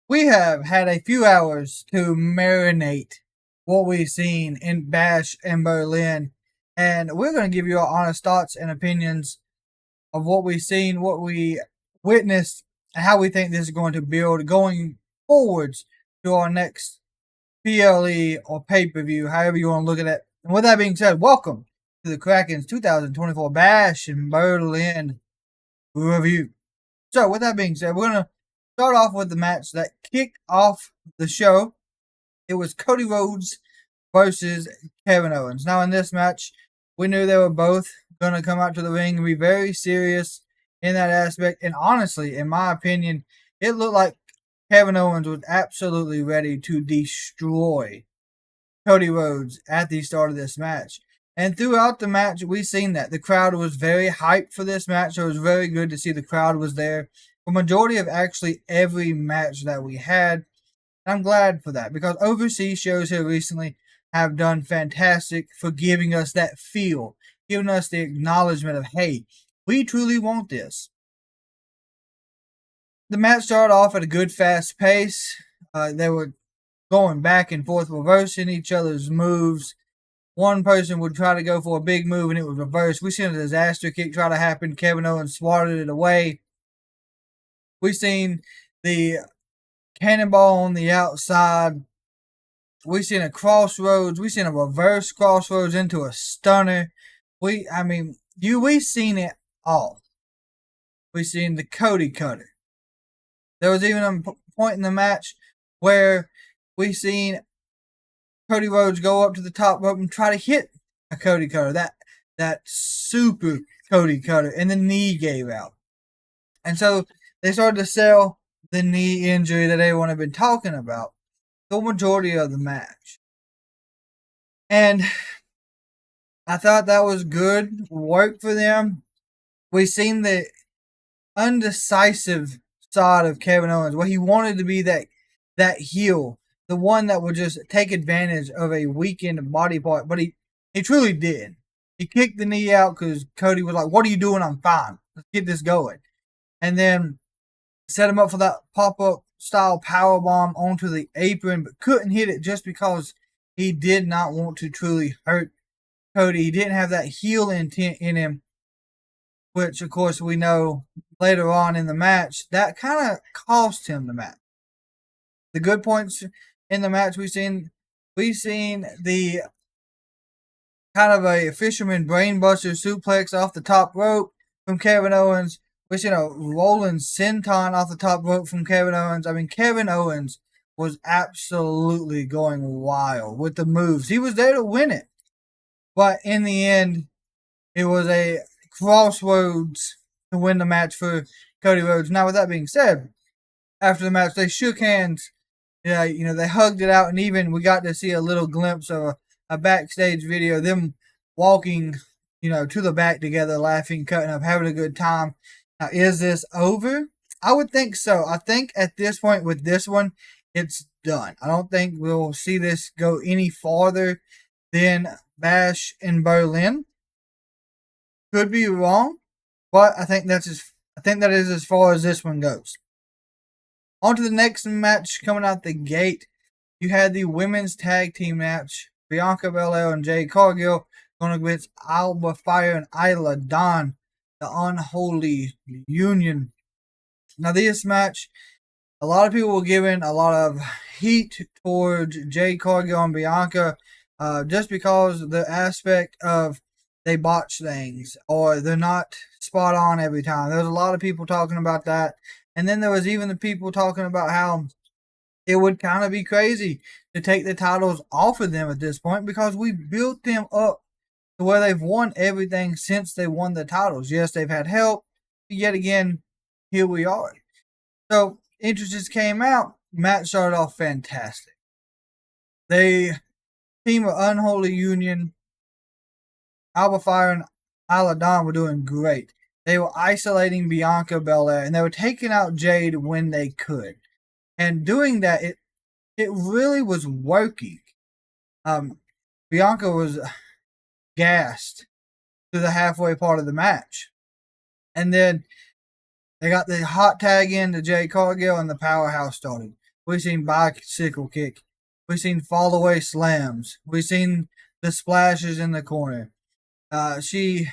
We have had a few hours to marinate what we've seen in Bash in Berlin, and we're going to give you our honest thoughts and opinions of what we've seen, what we witnessed, and how we think this is going to build going forwards to our next PLE or pay per view, however you want to look at it. And with that being said, welcome to the Kraken's 2024 Bash in Berlin review. So, with that being said, we're going to start off with the match that kicked off the show. It was Cody Rhodes versus Kevin Owens. Now, in this match, we knew they were both going to come out to the ring and be very serious in that aspect. And honestly, in my opinion, it looked like Kevin Owens was absolutely ready to destroy Cody Rhodes at the start of this match. And throughout the match, we've seen that. The crowd was very hyped for this match. So it was very good to see the crowd was there for majority of actually every match that we had. And I'm glad for that because overseas shows here recently have done fantastic for giving us that feel, giving us the acknowledgement of, hey, we truly want this. The match started off at a good fast pace. They were going back and forth, reversing each other's moves. One person would try to go for a big move and it would reverse. We seen a disaster kick try to happen. Kevin Owens swatted it away. We seen the cannonball on the outside. We seen a crossroads. We seen a reverse crossroads into a stunner. We seen it all. We seen the Cody Cutter. There was even a point in the match where we seen Cody Rhodes go up to the top rope and try to hit a Cody Cutter. That super Cody Cutter, and the knee gave out. And so they started to sell the knee injury that everyone had been talking about the majority of the match. And I thought that was good work for them. We seen the undecisive side of Kevin Owens, where he wanted to be that heel, the one that would just take advantage of a weakened body part, but he truly did. He kicked the knee out because Cody was like, "What are you doing? I'm fine. Let's get this going." And then set him up for that pop-up style power bomb onto the apron, but couldn't hit it just because he did not want to truly hurt Cody. He didn't have that heel intent in him, which of course we know later on in the match that kind of cost him the match. The good points in the match we've seen the kind of a fisherman brainbuster suplex off the top rope from Kevin Owens. We've seen a rolling senton off the top rope from Kevin Owens. I mean, Kevin Owens was absolutely going wild with the moves. He was there to win it. But in the end, it was a crossroads to win the match for Cody Rhodes. Now, with that being said, after the match, they shook hands. They hugged it out, and even we got to see a little glimpse of a backstage video, them walking, to the back together, laughing, cutting up, having a good time. Now, is this over? I would think so. I think at this point with this one, it's done. I don't think we'll see this go any farther than Bash in Berlin. Could be wrong, but I think that is as far as this one goes. On to the next match coming out the gate. You had the women's tag team match. Bianca Belair and Jade Cargill going against Alba Fire and Isla Dawn, the unholy union. Now, this match, a lot of people were giving a lot of heat towards Jade Cargill and Bianca just because the aspect of they botch things or they're not spot on every time. There was a lot of people talking about that. And then there was even the people talking about how it would kind of be crazy to take the titles off of them at this point because we built them up to where they've won everything since they won the titles. Yes, they've had help. Yet again, here we are. So, entrances came out. Match started off fantastic. The team of Unholy Union, Alba Fire and Isla Dawn were doing great. They were isolating Bianca Belair, and they were taking out Jade when they could. And doing that, it really was working. Bianca was gassed to the halfway part of the match. And then they got the hot tag in to Jade Cargill, and the powerhouse started. We've seen bicycle kick. We've seen fall away slams. We've seen the splashes in the corner. She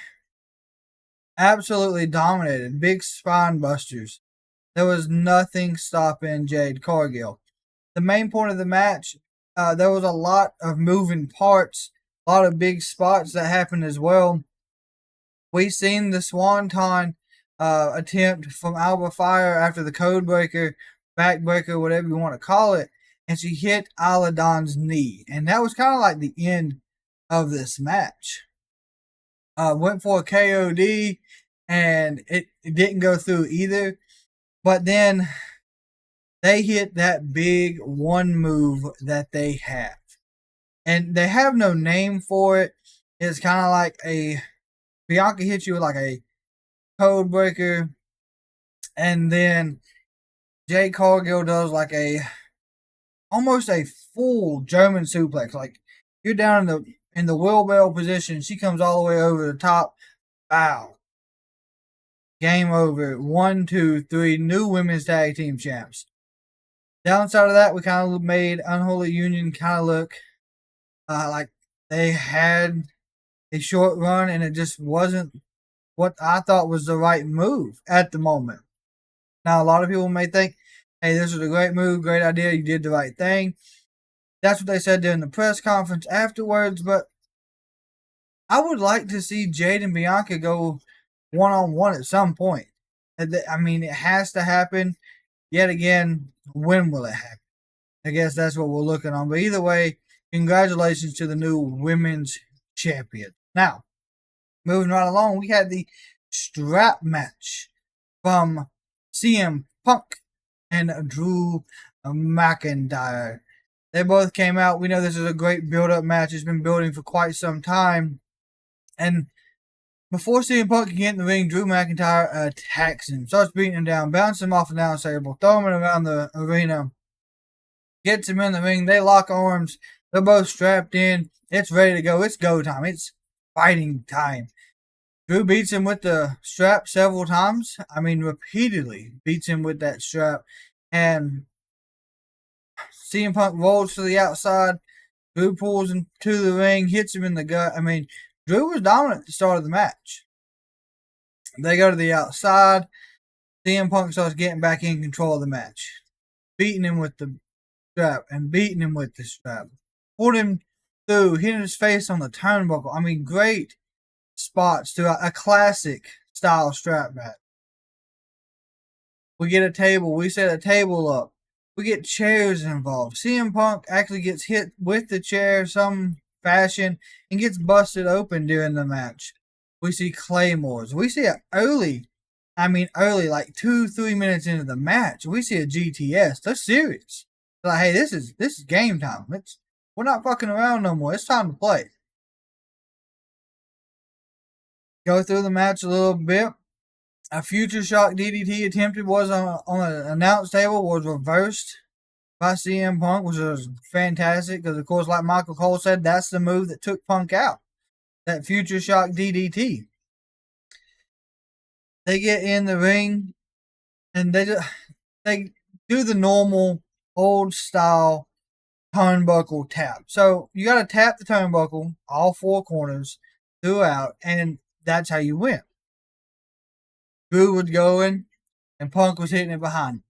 absolutely dominated. Big spine busters. There was nothing stopping Jade Cargill. The main point of the match, there was a lot of moving parts, a lot of big spots that happened as well. We seen the Swanton attempt from Alba Fire after the code breaker, backbreaker, whatever you want to call it, and she hit Isla Dawn's knee, and that was kind of like the end of this match. Went for a KOD, and it didn't go through either. But then they hit that big one move that they have. And they have no name for it. It's kind of like a Bianca hits you with like a code breaker, and then Jade Cargill does like a almost a full German suplex. Like you're down in the wheelbarrow position, she comes all the way over the top. Bow. Game over. 1, 2, 3. New women's tag team champs. Downside of that, we kind of made Unholy Union kind of look like they had a short run, and it just wasn't what I thought was the right move at the moment. Now, a lot of people may think, hey, this was a great move, great idea, you did the right thing. That's what they said during the press conference afterwards, but I would like to see Jade and Bianca go one-on-one at some point. I mean, it has to happen. Yet again, when will it happen? I guess that's what we're looking on. But either way, congratulations to the new women's champion. Now, moving right along, we had the strap match from CM Punk and Drew McIntyre. They both came out. We know this is a great build-up match. It's been building for quite some time. And before CM Punk can get in the ring, Drew McIntyre attacks him, starts beating him down, bounces him off the announce table, throwing him around the arena, gets him in the ring. They lock arms. They're both strapped in. It's ready to go. It's go time. It's fighting time. Drew beats him with the strap several times. I mean, repeatedly beats him with that strap. And CM Punk rolls to the outside. Drew pulls him to the ring, hits him in the gut. I mean, Drew was dominant at the start of the match. They go to the outside. CM Punk starts getting back in control of the match. Beating him with the strap and beating him with the strap. Pulled him through, hitting his face on the turnbuckle. I mean, great spots to a classic style strap match. We get a table. We set a table up. We get chairs involved. CM Punk actually gets hit with the chair some fashion and gets busted open during the match. We see claymores. We see early, like 2-3 minutes into the match, we see a GTS. They're serious. They're like, hey, this is game time. We're not fucking around no more. It's time to play. Go through the match a little bit. A future shock DDT attempted was on an announce table, was reversed by CM Punk, which was fantastic because, of course, like Michael Cole said, that's the move that took Punk out. That future shock DDT. They get in the ring and they do the normal old style turnbuckle tap. So you got to tap the turnbuckle all four corners throughout, and that's how you win. Drew would go in, and Punk was hitting it behind him.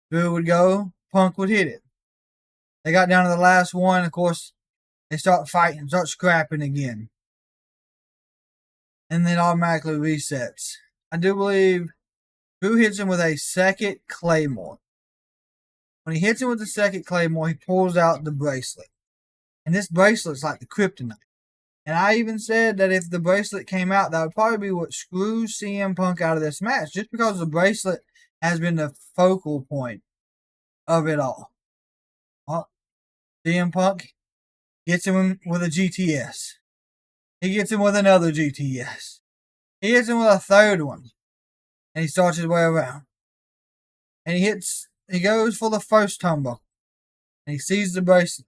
Drew would go, Punk would hit it. They got down to the last one. Of course, they start fighting, start scrapping again. And then automatically resets. I do believe Drew hits him with a second claymore. When he hits him with the second claymore, he pulls out the bracelet. And this bracelet's like the kryptonite. And I even said that if the bracelet came out, that would probably be what screws CM Punk out of this match, just because the bracelet has been the focal point of it all. Well, CM Punk gets him with a GTS. He gets him with another GTS. He hits him with a third one. And he starts his way around. And he goes for the first turnbuckle. And he sees the bracelet.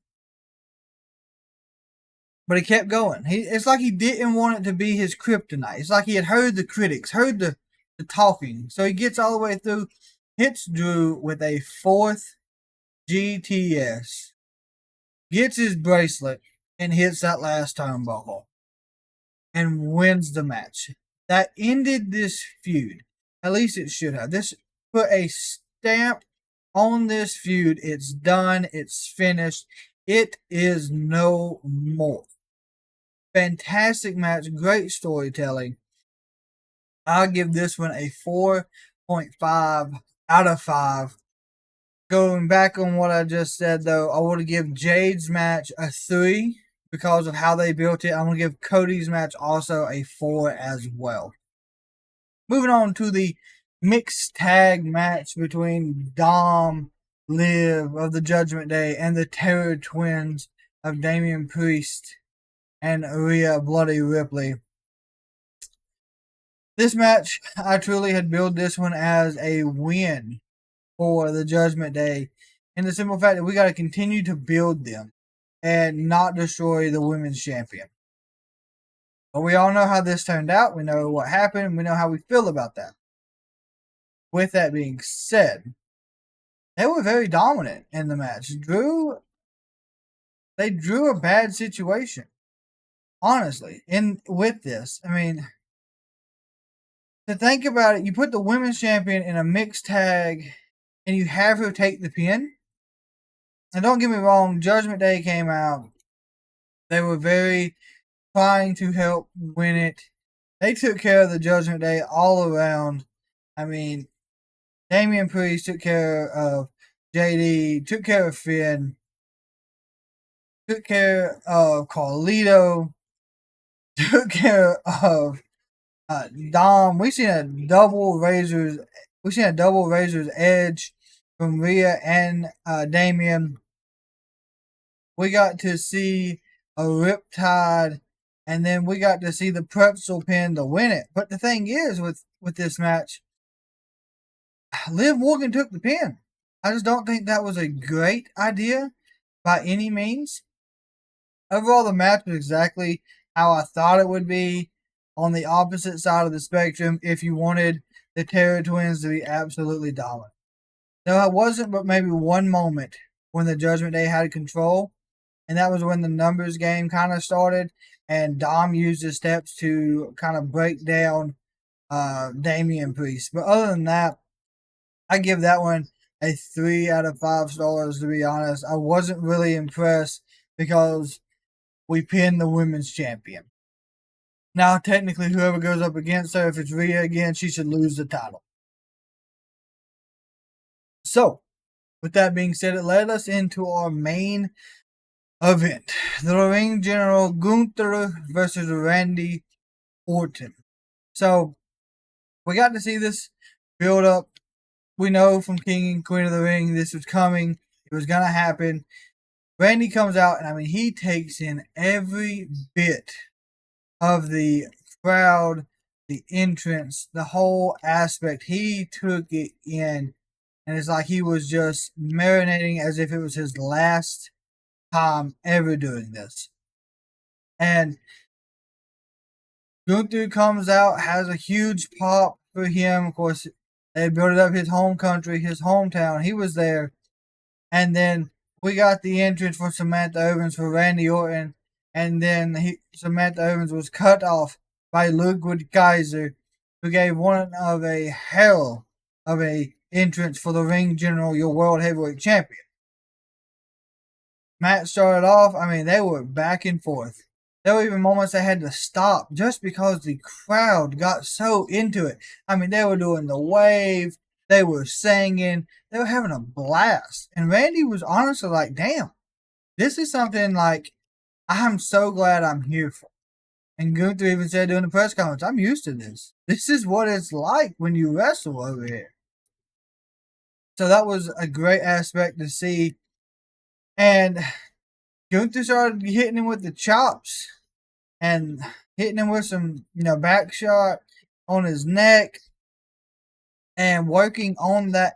But he kept going. It's like he didn't want it to be his kryptonite. It's like he had heard the critics, heard the talking. So he gets all the way through, hits Drew with a fourth GTS gets his bracelet and hits that last turnbuckle and wins the match. That ended this feud. At least it should have. This put a stamp on this feud. It's done. It's finished. It is no more. Fantastic match. Great storytelling. I'll give this one a 4.5 out of 5. Going back on what I just said, though, I want to give Jade's match a 3 because of how they built it. I'm going to give Cody's match also a 4 as well. Moving on to the mixed tag match between Dom, Liv of the Judgment Day and the Terror Twins of Damian Priest and Rhea Bloody Ripley. This match, I truly had billed this one as a win for the Judgment Day, and the simple fact that we got to continue to build them and not destroy the women's champion. But we all know how this turned out. We know what happened. We know how we feel about that. With that being said, they were very dominant in the match. They drew a bad situation. Honestly, with this, I mean, to think about it, you put the women's champion in a mixed tag and you have her take the pin. And don't get me wrong, Judgment Day came out. They were very trying to help win it. They took care of the Judgment Day all around. I mean, Damian Priest took care of JD, took care of Finn, took care of Carlito, took care of Dom. We seen a double Razor's Edge from Rhea and Damian. We got to see a Riptide, and then we got to see the pretzel pin to win it. But the thing is, with this match, Liv Morgan took the pin. I just don't think that was a great idea by any means. Overall, the match was exactly how I thought it would be, on the opposite side of the spectrum if you wanted the Terror Twins to be absolutely dominant. There wasn't but maybe one moment when the Judgment Day had control, and that was when the numbers game kind of started, and Dom used his steps to kind of break down Damian Priest. But other than that, I give that one a 3 out of 5 stars, to be honest. I wasn't really impressed because we pinned the women's champion. Now, technically, whoever goes up against her, if it's Rhea again, she should lose the title. So, with that being said, it led us into our main event. The Ring General Gunther versus Randy Orton. So, we got to see this build up. We know from King and Queen of the Ring this was coming. It was going to happen. Randy comes out, and I mean, he takes in every bit of the crowd, the entrance, the whole aspect. He took it in, and it's like he was just marinating as if it was his last time ever doing this. And Gunther comes out, has a huge pop for him. Of course, they built up his home country, his hometown. He was there. And then we got the entrance for Samantha Owens for Randy Orton. And then Samantha Owens was cut off by Ludwig Kaiser, who gave one of a hell of a entrance for the Ring General, your World Heavyweight Champion. Match started off, I mean, they were back and forth. There were even moments they had to stop just because the crowd got so into it. I mean, they were doing the wave, they were singing, they were having a blast. And Randy was honestly like, damn, this is something like I'm so glad I'm here for. And Gunther even said during the press conference, I'm used to this. This is what it's like when you wrestle over here. So that was a great aspect to see. And Gunther started hitting him with the chops and hitting him with some, back shot on his neck and working on that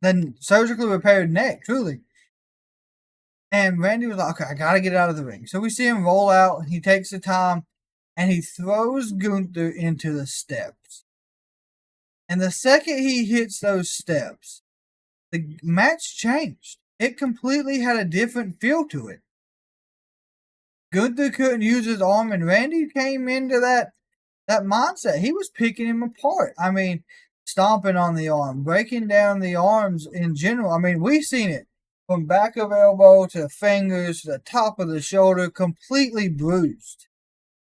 then surgically repaired neck, truly. And Randy was like, okay, I got to get out of the ring. So we see him roll out. He takes the time, and he throws Gunther into the steps. And the second he hits those steps, the match changed. it completely had a different feel to it. Gunther couldn't use his arm, and Randy came into that mindset. He was picking him apart. I mean, stomping on the arm, breaking down the arms in general. I mean, we've seen it from back of elbow to fingers to the top of the shoulder, completely bruised.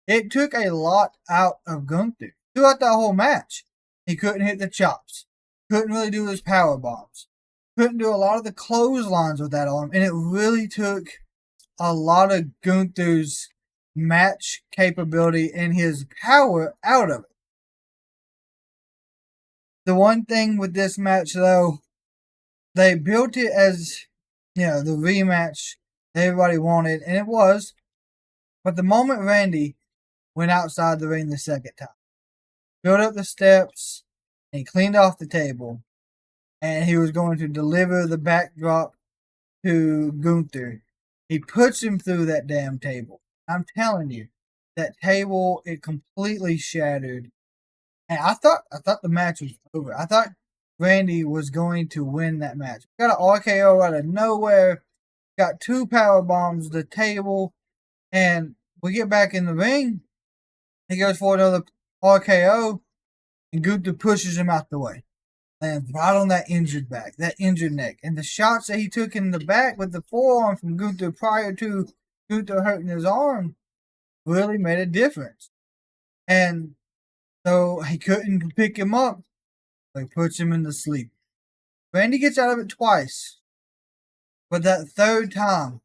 It took a lot out of Gunther throughout that whole match. He couldn't hit the chops, couldn't really do his power bombs, couldn't do a lot of the clotheslines with that arm, and it really took a lot of Gunther's match capability and his power out of it. The one thing with this match, though, they built it as, the rematch everybody wanted, and it was. But the moment Randy went outside the ring the second time, built up the steps, and he cleaned off the table, and he was going to deliver the backdrop to Gunther, he puts him through that damn table. I'm telling you, that table, it completely shattered. And I thought the match was over. I thought Randy was going to win that match. Got an RKO out of nowhere. Got 2 power bombs to the table. And we get back in the ring. He goes for another RKO. And Gunther pushes him out the way. Lands right on that injured back, that injured neck. And the shots that he took in the back with the forearm from Gunther prior to Gunther hurting his arm really made a difference. And so he couldn't pick him up. So he puts him in the sleep. Randy gets out of it twice. But that third time,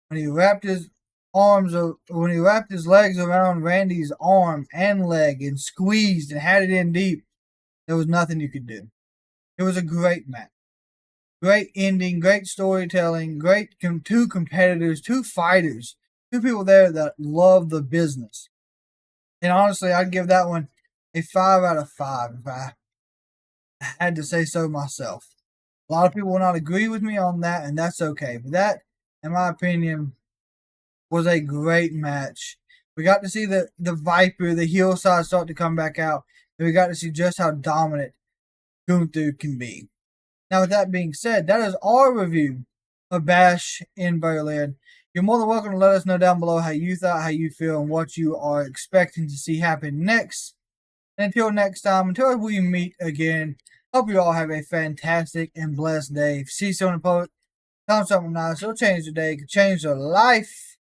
when he wrapped his legs around Randy's arm and leg and squeezed and had it in deep, there was nothing you could do. It was a great match. Great ending, great storytelling, great 2 competitors, 2 fighters, 2 people there that love the business. And honestly, I'd give that one a 5 out of 5 if I had to say so myself. A lot of people will not agree with me on that, and that's okay. But that, in my opinion, was a great match. We got to see the Viper, the heel side start to come back out, and we got to see just how dominant Gunther can be. Now, with that being said, that is our review of Bash in Berlin. You're more than welcome to let us know down below how you thought, how you feel, and what you are expecting to see happen next. And until next time, until we meet again, hope you all have a fantastic and blessed day. If you see someone in public, tell them something nice. It'll change their day, it could change their life.